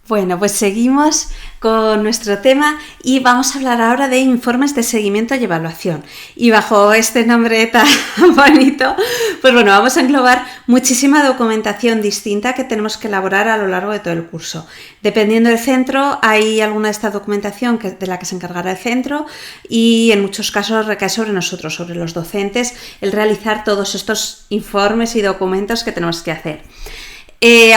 Bueno, pues seguimos con nuestro tema y vamos a hablar ahora de informes de seguimiento y evaluación. Y bajo este nombre tan bonito, pues bueno, vamos a englobar muchísima documentación distinta que tenemos que elaborar a lo largo de todo el curso. Dependiendo del centro, hay alguna de esta documentación de la que se encargará el centro y en muchos casos recae sobre nosotros, sobre los docentes, el realizar todos estos informes y documentos que tenemos que hacer.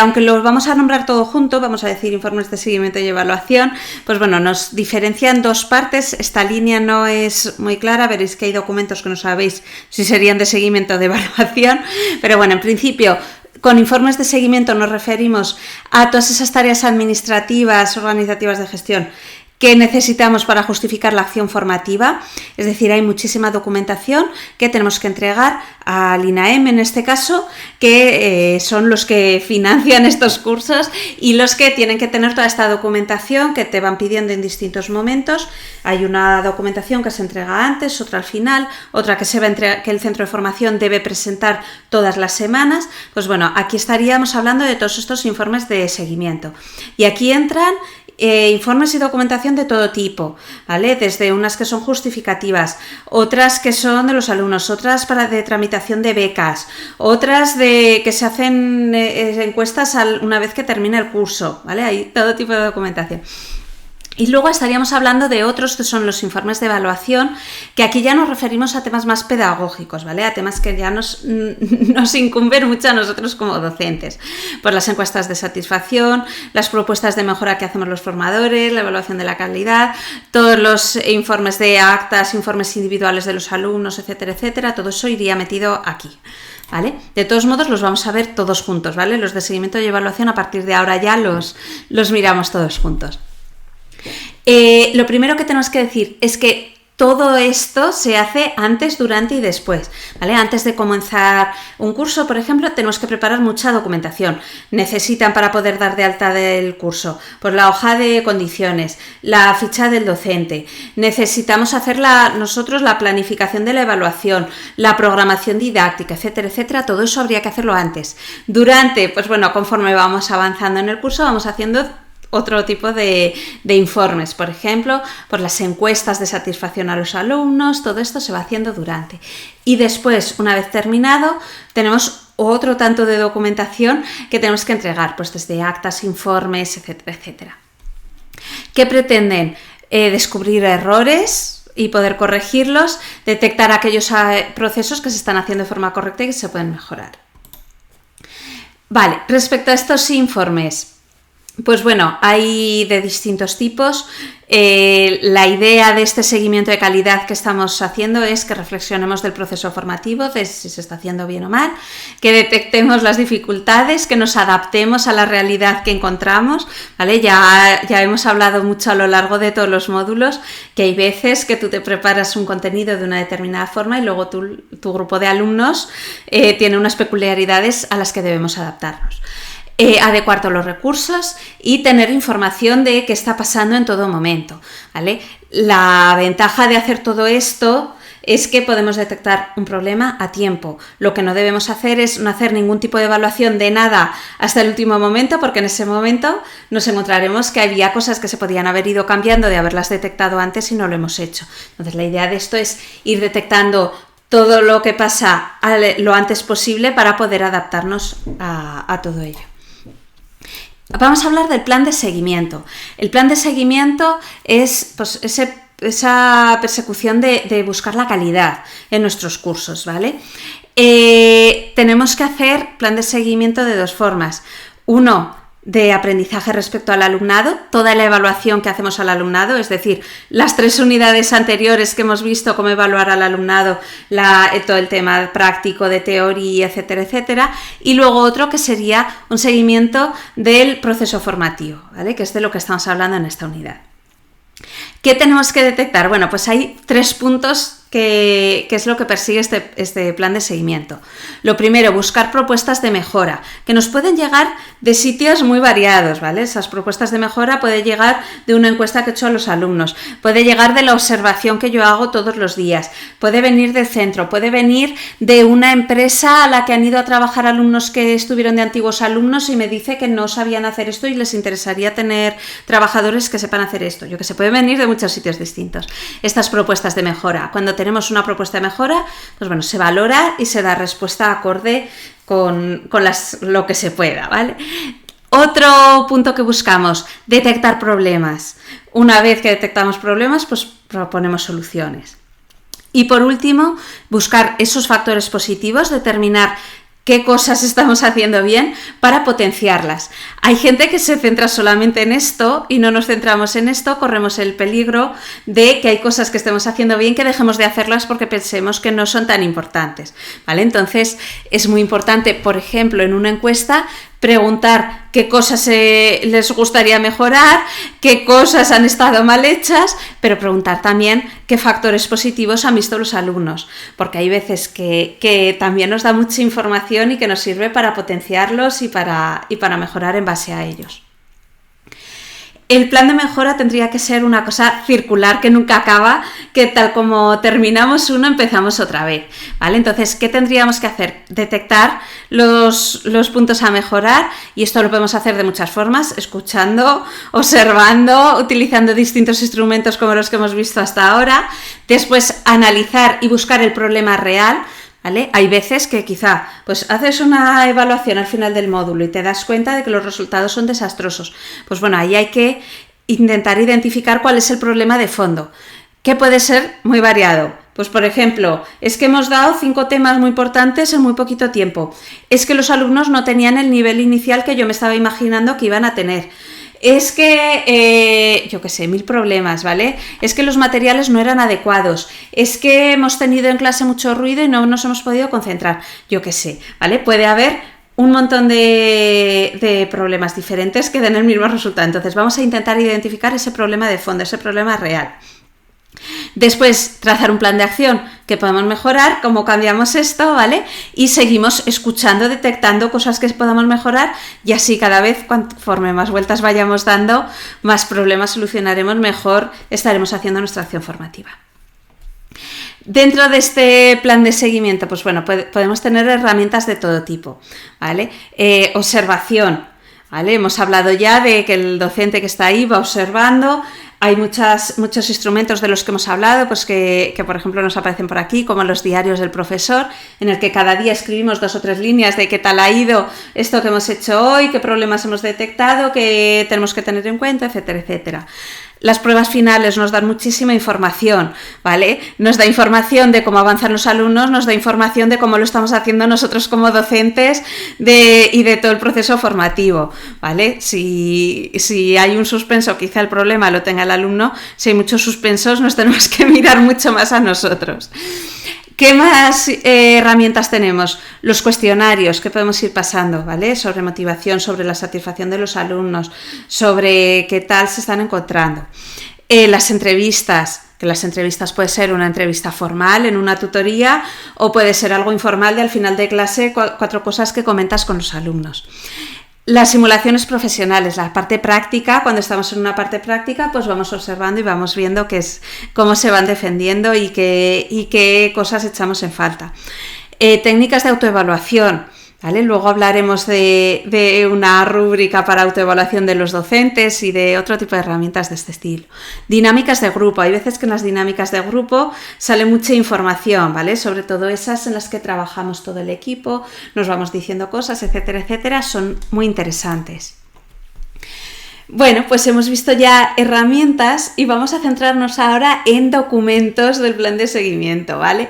Aunque los vamos a nombrar todo junto, vamos a decir informes de seguimiento y evaluación, pues bueno, nos diferencian dos partes. Esta línea no es muy clara, veréis que hay documentos que no sabéis si serían de seguimiento o de evaluación, pero bueno, en principio, con informes de seguimiento nos referimos a todas esas tareas administrativas, organizativas de gestión que necesitamos para justificar la acción formativa, es decir, hay muchísima documentación que tenemos que entregar al INAEM en este caso, que son los que financian estos cursos y los que tienen que tener toda esta documentación que te van pidiendo en distintos momentos. Hay una documentación que se entrega antes, otra al final, otra que que el centro de formación debe presentar todas las semanas. Pues bueno, aquí estaríamos hablando de todos estos informes de seguimiento. Y aquí entran informes y documentación de todo tipo, ¿vale? Desde unas que son justificativas, otras que son de los alumnos, otras de tramitación de becas, otras de que se hacen encuestas una vez que termina el curso, ¿vale? Hay todo tipo de documentación. Y luego estaríamos hablando de otros que son los informes de evaluación, que aquí ya nos referimos a temas más pedagógicos, ¿vale? A temas que ya nos incumben mucho a nosotros como docentes. Pues las encuestas de satisfacción, las propuestas de mejora que hacemos los formadores, la evaluación de la calidad, todos los informes de actas, informes individuales de los alumnos, etcétera, etcétera. Todo eso iría metido aquí, ¿vale? De todos modos los vamos a ver todos juntos, ¿vale? Los de seguimiento y evaluación a partir de ahora ya los miramos todos juntos. Lo primero que tenemos que decir es que todo esto se hace antes, durante y después, ¿vale? Antes de comenzar un curso, por ejemplo, tenemos que preparar mucha documentación. Necesitan para poder dar de alta del curso, pues la hoja de condiciones, la ficha del docente. Necesitamos hacer nosotros la planificación de la evaluación, la programación didáctica, etcétera, etcétera. Todo eso habría que hacerlo antes. Durante, pues bueno, conforme vamos avanzando en el curso, vamos haciendo otro tipo de informes, por ejemplo, por las encuestas de satisfacción a los alumnos, todo esto se va haciendo durante. Y después, una vez terminado, tenemos otro tanto de documentación que tenemos que entregar, pues desde actas, informes, etcétera, etcétera. ¿Qué pretenden? Descubrir errores y poder corregirlos, detectar aquellos procesos que se están haciendo de forma correcta y que se pueden mejorar. Vale, respecto a estos informes, pues bueno, hay de distintos tipos. La idea de este seguimiento de calidad que estamos haciendo es que reflexionemos del proceso formativo, de si se está haciendo bien o mal, que detectemos las dificultades, que nos adaptemos a la realidad que encontramos, ¿vale? Ya hemos hablado mucho a lo largo de todos los módulos que hay veces que tú te preparas un contenido de una determinada forma y luego tu grupo de alumnos tiene unas peculiaridades a las que debemos adaptarnos. Adecuar todos los recursos y tener información de qué está pasando en todo momento, ¿vale? La ventaja de hacer todo esto es que podemos detectar un problema a tiempo. Lo que no debemos hacer es no hacer ningún tipo de evaluación de nada hasta el último momento, porque en ese momento nos encontraremos que había cosas que se podían haber ido cambiando de haberlas detectado antes y no lo hemos hecho. Entonces la idea de esto es ir detectando todo lo que pasa lo antes posible para poder adaptarnos a todo ello. Vamos a hablar del plan de seguimiento. El plan de seguimiento es pues, esa persecución de buscar la calidad en nuestros cursos, ¿vale? Tenemos que hacer plan de seguimiento de dos formas. Uno, de aprendizaje respecto al alumnado, toda la evaluación que hacemos al alumnado, es decir, las 3 unidades anteriores que hemos visto, cómo evaluar al alumnado, todo el tema práctico de teoría, etcétera, etcétera, y luego otro que sería un seguimiento del proceso formativo, ¿vale? Que es de lo que estamos hablando en esta unidad. ¿Qué tenemos que detectar? Bueno, pues hay 3 puntos ¿qué es lo que persigue este plan de seguimiento? Lo primero, buscar propuestas de mejora, que nos pueden llegar de sitios muy variados, ¿vale? Esas propuestas de mejora pueden llegar de una encuesta que he hecho a los alumnos, puede llegar de la observación que yo hago todos los días, puede venir del centro, puede venir de una empresa a la que han ido a trabajar alumnos que estuvieron de antiguos alumnos y me dice que no sabían hacer esto y les interesaría tener trabajadores que sepan hacer esto. Yo que sé, puede venir de muchos sitios distintos. Estas propuestas de mejora, cuando tenemos una propuesta de mejora, pues bueno, se valora y se da respuesta acorde con lo que se pueda, ¿vale? Otro punto que buscamos, detectar problemas. Una vez que detectamos problemas, pues proponemos soluciones. Y por último, buscar esos factores positivos, determinar qué cosas estamos haciendo bien para potenciarlas. Hay gente que se centra solamente en esto y no nos centramos en esto, corremos el peligro de que hay cosas que estemos haciendo bien que dejemos de hacerlas porque pensemos que no son tan importantes, ¿vale? Entonces es muy importante, por ejemplo, en una encuesta, preguntar qué cosas les gustaría mejorar, qué cosas han estado mal hechas, pero preguntar también qué factores positivos han visto los alumnos, porque hay veces que también nos da mucha información y que nos sirve para potenciarlos y para mejorar en base a ellos. El plan de mejora tendría que ser una cosa circular que nunca acaba, que tal como terminamos uno, empezamos otra vez, ¿vale? Entonces, ¿qué tendríamos que hacer? Detectar los puntos a mejorar, y esto lo podemos hacer de muchas formas, escuchando, observando, utilizando distintos instrumentos como los que hemos visto hasta ahora. Después, analizar y buscar el problema real, ¿vale? Hay veces que quizá pues haces una evaluación al final del módulo y te das cuenta de que los resultados son desastrosos. Pues bueno, ahí hay que intentar identificar cuál es el problema de fondo, que puede ser muy variado. Pues por ejemplo, es que hemos dado 5 temas muy importantes en muy poquito tiempo. Es que los alumnos no tenían el nivel inicial que yo me estaba imaginando que iban a tener. Es que, yo qué sé, 1000 problemas, ¿vale? Es que los materiales no eran adecuados, es que hemos tenido en clase mucho ruido y no nos hemos podido concentrar, yo qué sé, ¿vale? Puede haber un montón de problemas diferentes que den el mismo resultado. Entonces vamos a intentar identificar ese problema de fondo, ese problema real. Después, trazar un plan de acción que podemos mejorar, cómo cambiamos esto, ¿vale? Y seguimos escuchando, detectando cosas que podamos mejorar, y así cada vez, conforme más vueltas vayamos dando, más problemas solucionaremos, mejor estaremos haciendo nuestra acción formativa. Dentro de este plan de seguimiento, pues bueno, podemos tener herramientas de todo tipo, ¿vale? Observación, ¿vale? Hemos hablado ya de que el docente que está ahí va observando. Hay muchos instrumentos de los que hemos hablado, pues que por ejemplo nos aparecen por aquí, como los diarios del profesor, en el que cada día escribimos 2 o 3 líneas de qué tal ha ido esto que hemos hecho hoy, qué problemas hemos detectado, qué tenemos que tener en cuenta, etcétera, etcétera. Las pruebas finales nos dan muchísima información, ¿vale? Nos da información de cómo avanzan los alumnos, nos da información de cómo lo estamos haciendo nosotros como docentes y de todo el proceso formativo, ¿vale? Si hay un suspenso, quizá el problema lo tenga el alumno. Si hay muchos suspensos, nos tenemos que mirar mucho más a nosotros. ¿Qué más herramientas tenemos? Los cuestionarios que podemos ir pasando, ¿vale? Sobre motivación, sobre la satisfacción de los alumnos, sobre qué tal se están encontrando. Las entrevistas, que las entrevistas puede ser una entrevista formal en una tutoría o puede ser algo informal de al final de clase, 4 cosas que comentas con los alumnos. Las simulaciones profesionales, la parte práctica, cuando estamos en una parte práctica, pues vamos observando y vamos viendo cómo se van defendiendo y qué cosas echamos en falta. Técnicas de autoevaluación, ¿vale? Luego hablaremos de una rúbrica para autoevaluación de los docentes y de otro tipo de herramientas de este estilo. Dinámicas de grupo. Hay veces que en las dinámicas de grupo sale mucha información, ¿vale? Sobre todo esas en las que trabajamos todo el equipo, nos vamos diciendo cosas, etcétera, etcétera. Son muy interesantes. Bueno, pues hemos visto ya herramientas y vamos a centrarnos ahora en documentos del plan de seguimiento, ¿vale?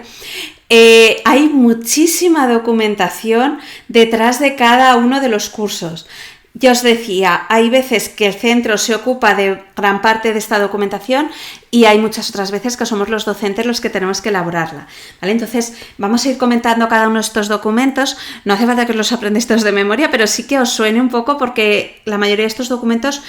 Hay muchísima documentación detrás de cada uno de los cursos. Ya os decía, hay veces que el centro se ocupa de gran parte de esta documentación y hay muchas otras veces que somos los docentes los que tenemos que elaborarla, ¿vale? Entonces vamos a ir comentando cada uno de estos documentos. No hace falta que los aprendáis todos de memoria, pero sí que os suene un poco porque la mayoría de estos documentos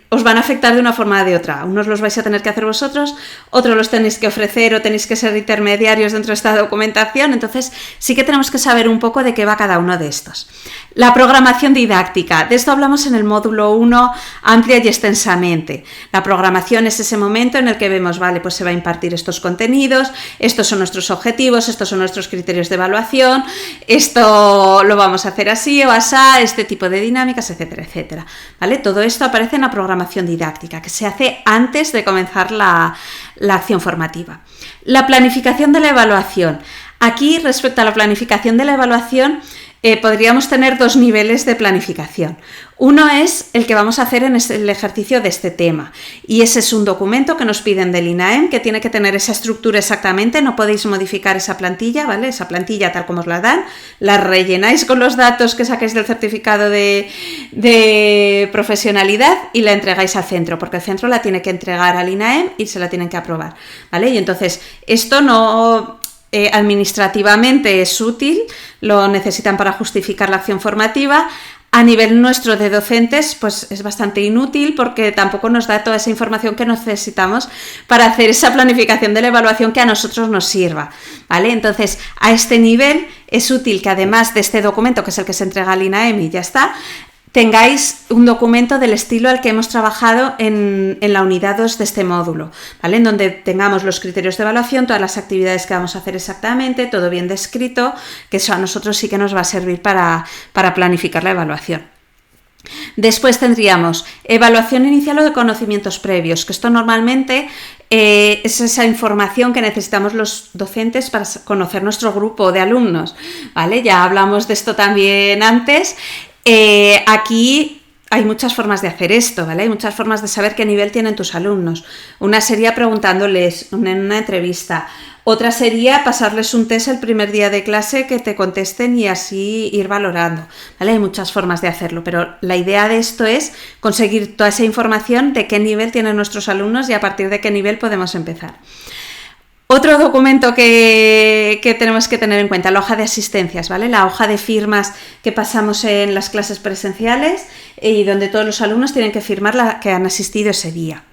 os van a afectar de una forma o de otra. Unos los vais a tener que hacer vosotros, otros los tenéis que ofrecer o tenéis que ser intermediarios dentro de esta documentación. Entonces sí que tenemos que saber un poco de qué va cada uno de estos. La programación didáctica. De esto hablamos en el módulo 1 amplia y extensamente. La programación es ese momento en el que vemos, vale, pues se va a impartir estos contenidos, estos son nuestros objetivos, estos son nuestros criterios de evaluación, esto lo vamos a hacer así o asá, este tipo de dinámicas, etcétera, etcétera. ¿Vale? Todo esto aparece en la programación didáctica, que se hace antes de comenzar la acción formativa. La planificación de la evaluación. Aquí, respecto a la planificación de la evaluación, podríamos tener dos niveles de planificación. Uno es el que vamos a hacer en el ejercicio de este tema, y ese es un documento que nos piden del INAEM, que tiene que tener esa estructura exactamente, no podéis modificar esa plantilla, ¿vale? Esa plantilla tal como os la dan, la rellenáis con los datos que saquéis del certificado de profesionalidad y la entregáis al centro, porque el centro la tiene que entregar al INAEM y se la tienen que aprobar, ¿vale? Y entonces esto no... administrativamente es útil, lo necesitan para justificar la acción formativa. A nivel nuestro de docentes, pues es bastante inútil porque tampoco nos da toda esa información que necesitamos para hacer esa planificación de la evaluación que a nosotros nos sirva, ¿vale? Entonces, a este nivel es útil que además de este documento, que es el que se entrega al INAEM y ya está, tengáis un documento del estilo al que hemos trabajado en la unidad 2 de este módulo, ¿vale? En donde tengamos los criterios de evaluación, todas las actividades que vamos a hacer exactamente, todo bien descrito, que eso a nosotros sí que nos va a servir para planificar la evaluación. Después tendríamos evaluación inicial o de conocimientos previos, que esto normalmente es esa información que necesitamos los docentes para conocer nuestro grupo de alumnos, ¿vale? Ya hablamos de esto también antes. Aquí hay muchas formas de hacer esto, ¿vale? Hay muchas formas de saber qué nivel tienen tus alumnos. Una sería preguntándoles en una entrevista. Otra sería pasarles un test el primer día de clase que te contesten y así ir valorando, ¿vale? Hay muchas formas de hacerlo, pero la idea de esto es conseguir toda esa información de qué nivel tienen nuestros alumnos y a partir de qué nivel podemos empezar. Otro documento que tenemos que tener en cuenta, la hoja de asistencias, ¿vale? La hoja de firmas que pasamos en las clases presenciales y donde todos los alumnos tienen que firmar la que han asistido ese día.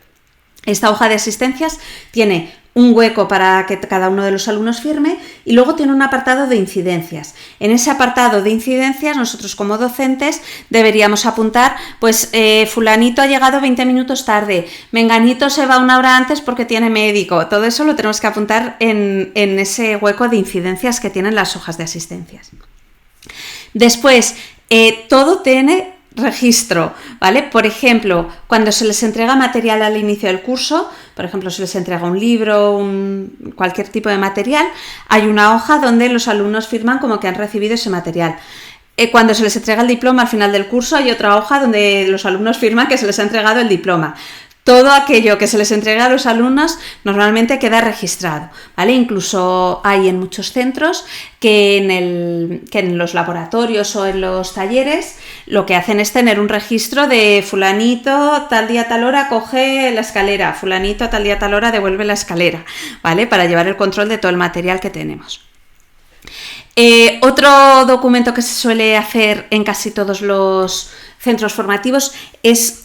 Esta hoja de asistencias tiene un hueco para que cada uno de los alumnos firme y luego tiene un apartado de incidencias. En ese apartado de incidencias nosotros como docentes deberíamos apuntar, pues fulanito ha llegado 20 minutos tarde, menganito se va una hora antes porque tiene médico. Todo eso lo tenemos que apuntar en ese hueco de incidencias que tienen las hojas de asistencias. Después, todo tiene registro, ¿vale? Por ejemplo, cuando se les entrega material al inicio del curso, por ejemplo, se les entrega un libro, cualquier tipo de material, hay una hoja donde los alumnos firman como que han recibido ese material. Cuando se les entrega el diploma al final del curso, hay otra hoja donde los alumnos firman que se les ha entregado el diploma. Todo aquello que se les entrega a los alumnos normalmente queda registrado, ¿vale? Incluso hay en muchos centros que en los laboratorios o en los talleres lo que hacen es tener un registro de fulanito tal día tal hora coge la escalera, fulanito tal día tal hora devuelve la escalera, ¿vale? Para llevar el control de todo el material que tenemos. Otro documento que se suele hacer en casi todos los centros formativos es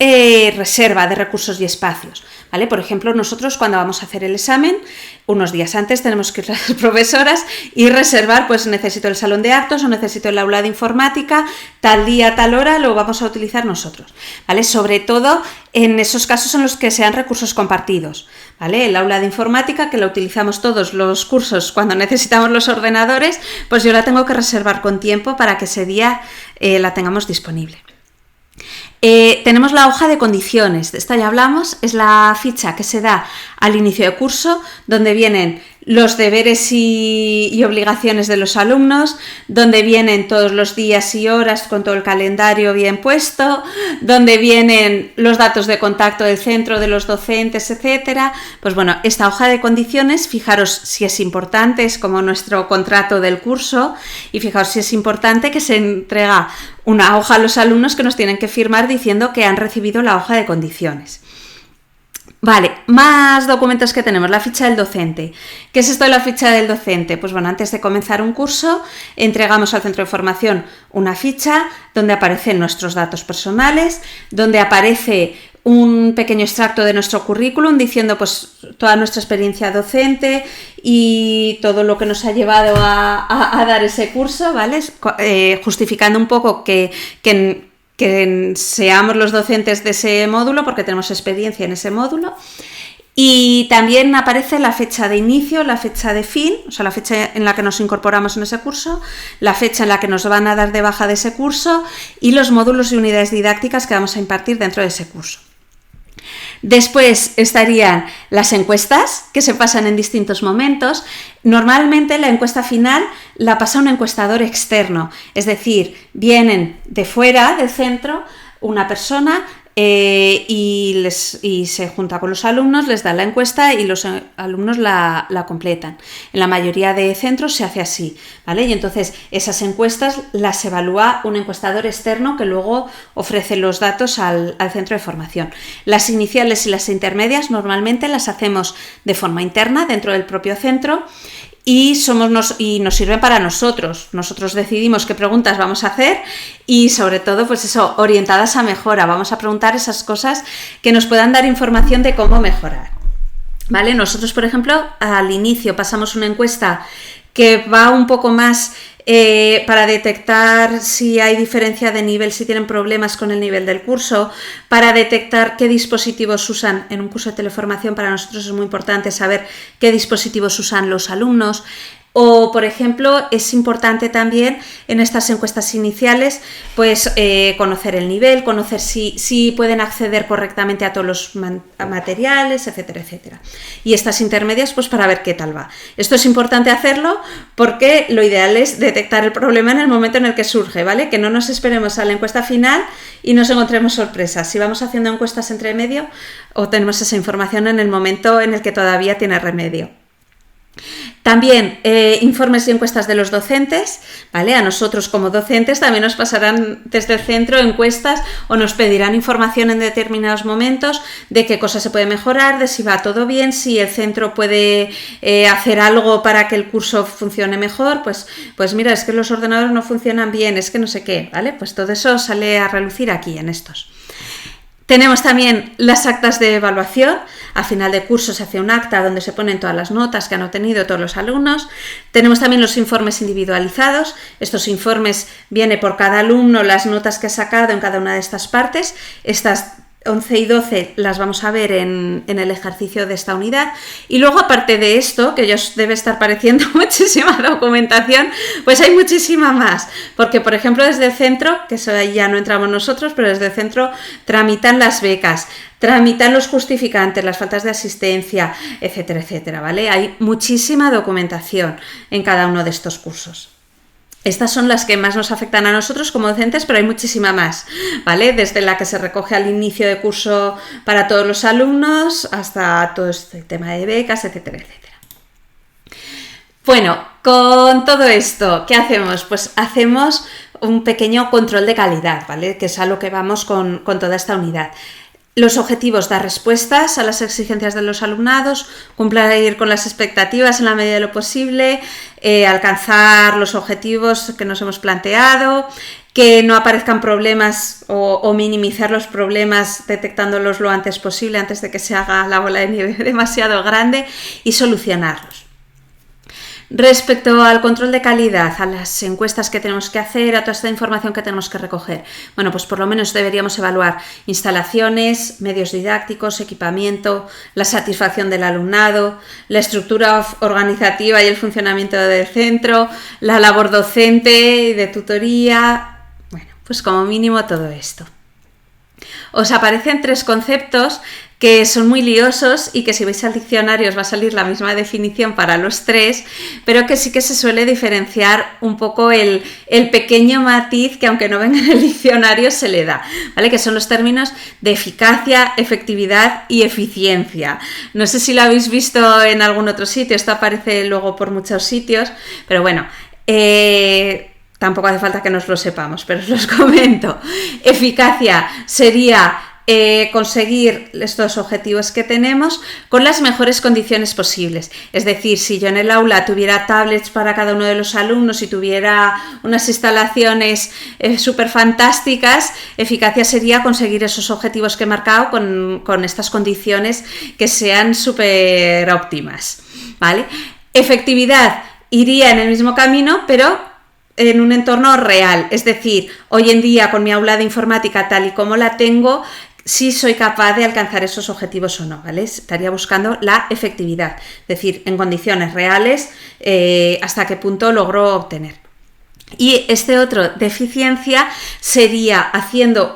reserva de recursos y espacios, ¿vale? Por ejemplo, nosotros cuando vamos a hacer el examen, unos días antes tenemos que ir a las profesoras y reservar, pues necesito el salón de actos o necesito el aula de informática, tal día, tal hora lo vamos a utilizar nosotros, ¿vale? Sobre todo en esos casos en los que sean recursos compartidos, ¿vale? El aula de informática, que la utilizamos todos los cursos cuando necesitamos los ordenadores, pues yo la tengo que reservar con tiempo para que ese día la tengamos disponible. Tenemos la hoja de condiciones, de esta ya hablamos, es la ficha que se da al inicio de curso, donde vienen los deberes y obligaciones de los alumnos, donde vienen todos los días y horas con todo el calendario bien puesto, donde vienen los datos de contacto del centro, de los docentes, etcétera. Pues bueno, esta hoja de condiciones, fijaros si es importante, es como nuestro contrato del curso, y fijaros si es importante que se entrega una hoja a los alumnos que nos tienen que firmar diciendo que han recibido la hoja de condiciones. Vale, más documentos que tenemos, la ficha del docente. ¿Qué es esto de la ficha del docente? Pues bueno, antes de comenzar un curso, entregamos al centro de formación una ficha donde aparecen nuestros datos personales, donde aparece un pequeño extracto de nuestro currículum diciendo pues toda nuestra experiencia docente y todo lo que nos ha llevado a dar ese curso, ¿vale? Justificando un poco que seamos los docentes de ese módulo porque tenemos experiencia en ese módulo. Y también aparece la fecha de inicio, la fecha de fin, o sea, la fecha en la que nos incorporamos en ese curso, la fecha en la que nos van a dar de baja de ese curso y los módulos y unidades didácticas que vamos a impartir dentro de ese curso. Después estarían las encuestas que se pasan en distintos momentos. Normalmente la encuesta final la pasa un encuestador externo, es decir, vienen de fuera del centro una persona y se junta con los alumnos, les da la encuesta y los alumnos la completan. En la mayoría de centros se hace así, ¿vale? Y entonces esas encuestas las evalúa un encuestador externo que luego ofrece los datos al centro de formación. Las iniciales y las intermedias normalmente las hacemos de forma interna dentro del propio centro y nos sirven para nosotros. Nosotros decidimos qué preguntas vamos a hacer y sobre todo, pues eso, orientadas a mejora. Vamos a preguntar esas cosas que nos puedan dar información de cómo mejorar, ¿vale? Nosotros, por ejemplo, al inicio pasamos una encuesta que va un poco más para detectar si hay diferencia de nivel, si tienen problemas con el nivel del curso, para detectar qué dispositivos usan. En un curso de teleformación para nosotros es muy importante saber qué dispositivos usan los alumnos. O, por ejemplo, es importante también en estas encuestas iniciales pues conocer el nivel, conocer si pueden acceder correctamente a todos los materiales, etcétera, etcétera. Y estas intermedias pues para ver qué tal va. Esto es importante hacerlo porque lo ideal es detectar el problema en el momento en el que surge, ¿vale? Que no nos esperemos a la encuesta final y nos encontremos sorpresas. Si vamos haciendo encuestas entre medio, obtenemos esa información en el momento en el que todavía tiene remedio. También informes y encuestas de los docentes, ¿vale? A nosotros como docentes también nos pasarán desde el centro encuestas o nos pedirán información en determinados momentos de qué cosas se puede mejorar, de si va todo bien, si el centro puede hacer algo para que el curso funcione mejor, pues mira, es que los ordenadores no funcionan bien, es que no sé qué, ¿vale? Pues todo eso sale a relucir aquí en estos. Tenemos también las actas de evaluación. Al final de curso se hace un acta donde se ponen todas las notas que han obtenido todos los alumnos. Tenemos también los informes individualizados. Estos informes viene por cada alumno las notas que ha sacado en cada una de estas partes. Estas 11 y 12 las vamos a ver en el ejercicio de esta unidad. Y luego, aparte de esto, que ya os debe estar pareciendo muchísima documentación, pues hay muchísima más. Porque, por ejemplo, desde el centro, que eso ahí ya no entramos nosotros, pero desde el centro tramitan las becas, tramitan los justificantes, las faltas de asistencia, etcétera, etcétera, ¿vale? Hay muchísima documentación en cada uno de estos cursos. Estas son las que más nos afectan a nosotros como docentes, pero hay muchísima más, ¿vale? Desde la que se recoge al inicio de curso para todos los alumnos hasta todo este tema de becas, etcétera, etcétera. Bueno, con todo esto, ¿qué hacemos? Pues hacemos un pequeño control de calidad, ¿vale? Que es a lo que vamos con toda esta unidad. Los objetivos, dar respuestas a las exigencias de los alumnados, cumplir con las expectativas en la medida de lo posible, alcanzar los objetivos que nos hemos planteado, que no aparezcan problemas o minimizar los problemas detectándolos lo antes posible, antes de que se haga la bola de nieve demasiado grande y solucionarlos. Respecto al control de calidad, a las encuestas que tenemos que hacer, a toda esta información que tenemos que recoger, bueno, pues por lo menos deberíamos evaluar instalaciones, medios didácticos, equipamiento, la satisfacción del alumnado, la estructura organizativa y el funcionamiento del centro, la labor docente y de tutoría, bueno, pues como mínimo todo esto. Os aparecen 3 conceptos que son muy liosos y que si vais al diccionario os va a salir la misma definición para los 3, pero que sí que se suele diferenciar un poco el pequeño matiz que aunque no venga en el diccionario se le da, ¿vale? Que son los términos de eficacia, efectividad y eficiencia. No sé si lo habéis visto en algún otro sitio, esto aparece luego por muchos sitios, pero bueno, tampoco hace falta que nos lo sepamos, pero os los comento. Eficacia sería conseguir estos objetivos que tenemos con las mejores condiciones posibles. Es decir, si yo en el aula tuviera tablets para cada uno de los alumnos y tuviera unas instalaciones súper fantásticas, eficacia sería conseguir esos objetivos que he marcado con estas condiciones que sean súper óptimas, ¿vale? Efectividad iría en el mismo camino, pero en un entorno real. Es decir, hoy en día con mi aula de informática tal y como la tengo, si soy capaz de alcanzar esos objetivos o no, ¿vale? Estaría buscando la efectividad, es decir, en condiciones reales, hasta qué punto logro obtener. Y este otro de eficiencia sería haciendo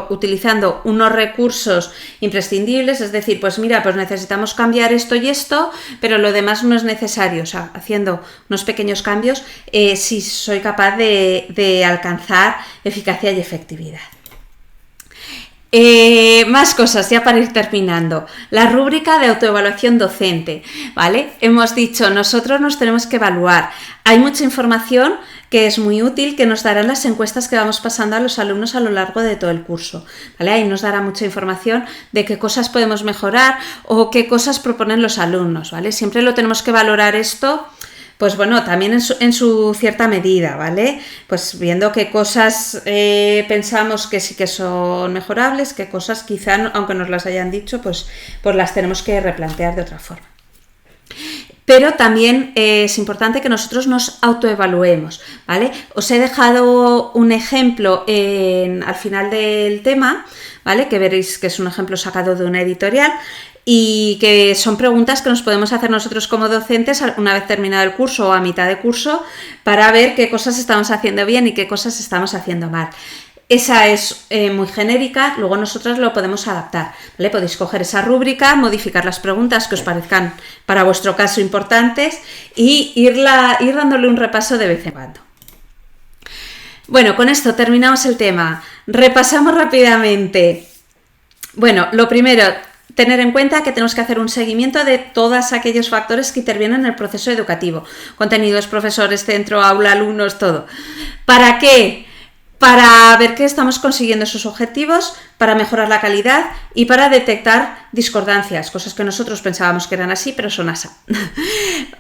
utilizando unos recursos imprescindibles, es decir, pues mira, pues necesitamos cambiar esto y esto, pero lo demás no es necesario, o sea, haciendo unos pequeños cambios, si soy capaz de alcanzar eficacia y efectividad. Más cosas ya para ir terminando. La rúbrica de autoevaluación docente, ¿vale? Hemos dicho, nosotros nos tenemos que evaluar. Hay mucha información que es muy útil, que nos darán las encuestas que vamos pasando a los alumnos a lo largo de todo el curso, ¿vale? Ahí nos dará mucha información de qué cosas podemos mejorar o qué cosas proponen los alumnos, ¿vale? Siempre lo tenemos que valorar esto, pues bueno, también en su cierta medida, ¿vale? Pues viendo qué cosas pensamos que sí que son mejorables, qué cosas quizá, aunque nos las hayan dicho, pues las tenemos que replantear de otra forma. Pero también es importante que nosotros nos autoevaluemos, ¿vale? Os he dejado un ejemplo al final del tema, ¿vale? Que veréis que es un ejemplo sacado de una editorial, y que son preguntas que nos podemos hacer nosotros como docentes una vez terminado el curso o a mitad de curso para ver qué cosas estamos haciendo bien y qué cosas estamos haciendo mal. Esa es muy genérica, luego nosotros lo podemos adaptar, ¿vale? Podéis coger esa rúbrica, modificar las preguntas que os parezcan para vuestro caso importantes y ir dándole un repaso de vez en cuando. Bueno, con esto terminamos el tema. Repasamos rápidamente. Bueno, lo primero, tener en cuenta que tenemos que hacer un seguimiento de todos aquellos factores que intervienen en el proceso educativo. Contenidos, profesores, centro, aula, alumnos, todo. ¿Para qué? Para ver que estamos consiguiendo esos objetivos, para mejorar la calidad y para detectar discordancias, cosas que nosotros pensábamos que eran así, pero son así.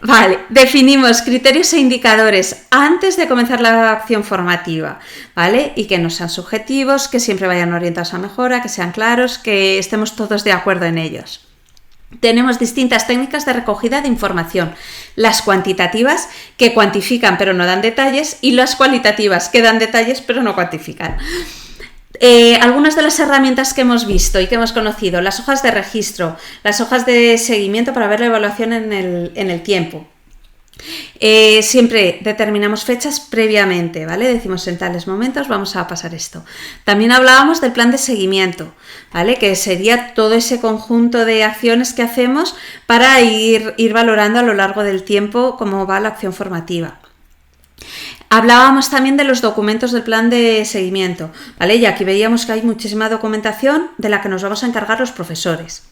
Vale, definimos criterios e indicadores antes de comenzar la acción formativa, ¿vale? Y que no sean subjetivos, que siempre vayan orientados a mejora, que sean claros, que estemos todos de acuerdo en ellos. Tenemos distintas técnicas de recogida de información, las cuantitativas que cuantifican pero no dan detalles y las cualitativas que dan detalles pero no cuantifican. Algunas de las herramientas que hemos visto y que hemos conocido, las hojas de registro, las hojas de seguimiento para ver la evaluación en el tiempo. Siempre determinamos fechas previamente, ¿vale? Decimos en tales momentos vamos a pasar esto. También hablábamos del plan de seguimiento, ¿vale? Que sería todo ese conjunto de acciones que hacemos para ir valorando a lo largo del tiempo cómo va la acción formativa. Hablábamos también de los documentos del plan de seguimiento, ¿vale? Y aquí veíamos que hay muchísima documentación de la que nos vamos a encargar los profesores.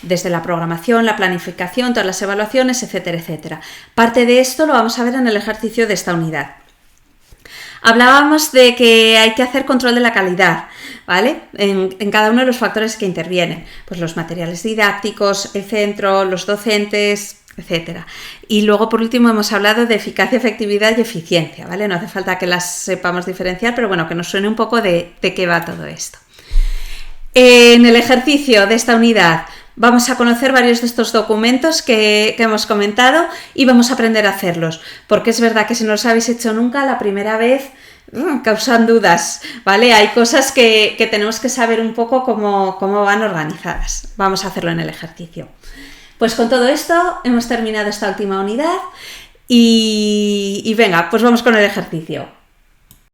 Desde la programación, la planificación, todas las evaluaciones, etcétera, etcétera. Parte de esto lo vamos a ver en el ejercicio de esta unidad. Hablábamos de que hay que hacer control de la calidad, ¿vale? En cada uno de los factores que intervienen, pues los materiales didácticos, el centro, los docentes, etcétera. Y luego, por último, hemos hablado de eficacia, efectividad y eficiencia, ¿vale? No hace falta que las sepamos diferenciar, pero bueno, que nos suene un poco de qué va todo esto. En el ejercicio de esta unidad vamos a conocer varios de estos documentos que hemos comentado y vamos a aprender a hacerlos, porque es verdad que si no los habéis hecho nunca, la primera vez causan dudas, ¿vale? Hay cosas que tenemos que saber un poco cómo van organizadas. Vamos a hacerlo en el ejercicio. Pues con todo esto hemos terminado esta última unidad y venga, pues vamos con el ejercicio.